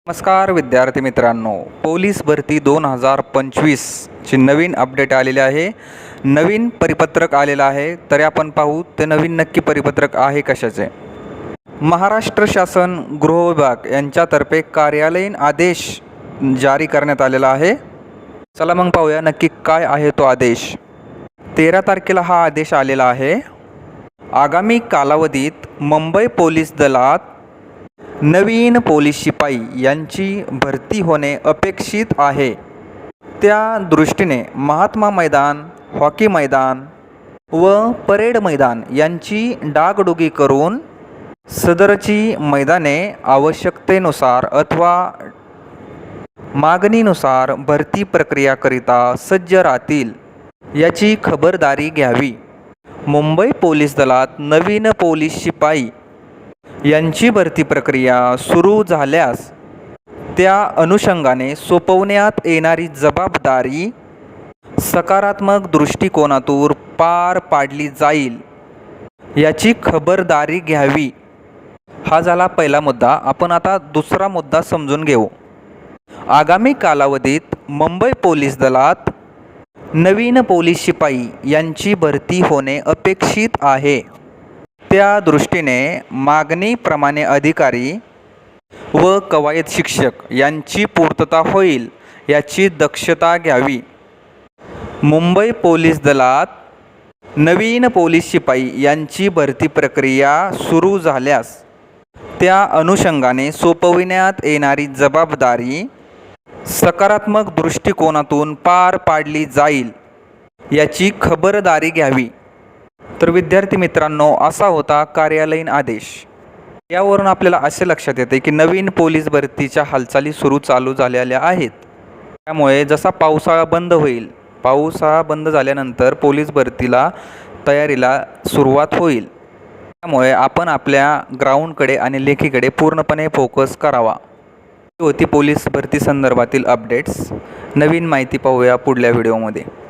नमस्कार विद्यार्थी मित्रांनो, पोलीस भरती 2025 ची नवीन अपडेट आलेली आहे. नवीन परिपत्रक आलेलं आहे. तरी आपण पाहू ते नवीन नक्की परिपत्रक आहे कशाचे. महाराष्ट्र शासन गृह विभाग यांच्यातर्फे कार्यालयीन आदेश जारी करण्यात आलेला आहे. चला मग पाहूया नक्की काय आहे तो आदेश. 13 तारखेला हा आदेश आलेला आहे. आगामी कालावधीत मुंबई पोलीस दलात नवीन पोलीस शिपाई यांची भरती होणे अपेक्षित आहे. त्या दृष्टीने महात्मा मैदान, हॉकी मैदान व परेड मैदान यांची डागडुगी करून सदरची मैदाने आवश्यकतेनुसार अथवा मागणीनुसार भरती प्रक्रियाकरिता सज्ज राहतील याची खबरदारी घ्यावी. मुंबई पोलीस दलात नवीन पोलीस शिपाई यांची भरती प्रक्रिया सुरू झाल्यास त्या अनुषंगाने सोपवण्यात येणारी जबाबदारी सकारात्मक दृष्टिकोनातून पार पाडली जाईल याची खबरदारी घ्यावी. हा झाला पहिला मुद्दा. आपण आता दुसरा मुद्दा समजून घेऊ. आगामी कालावधीत मुंबई पोलीस दलात नवीन पोलीस शिपाई यांची भरती होणे अपेक्षित आहे. त्या दृष्टीने मागणीप्रमाणे अधिकारी व कवायत शिक्षक यांची पूर्तता होईल याची दक्षता घ्यावी. मुंबई पोलीस दलात नवीन पोलीस शिपाई यांची भरती प्रक्रिया सुरू झाल्यास त्या अनुषंगाने सोपविण्यात येणारी जबाबदारी सकारात्मक दृष्टिकोनातून पार पाडली जाईल याची खबरदारी घ्यावी. तर विद्यार्थी मित्रांनो, असा होता कार्यालयीन आदेश. यावरून आपल्याला असे लक्षात येते की नवीन पोलीस भरतीच्या हालचाली चालू झालेल्या आहेत. त्यामुळे जसा पावसाळा बंद होईल, पावसाळा बंद झाल्यानंतर पोलीस भरतीला तयारीला सुरुवात होईल. त्यामुळे आपण आपल्या ग्राउंडकडे आणि लेखीकडे पूर्णपणे फोकस करावा. ही होती पोलीस भरती संदर्भातील अपडेट्स. नवीन माहिती पाहूया पुढल्या व्हिडिओमध्ये.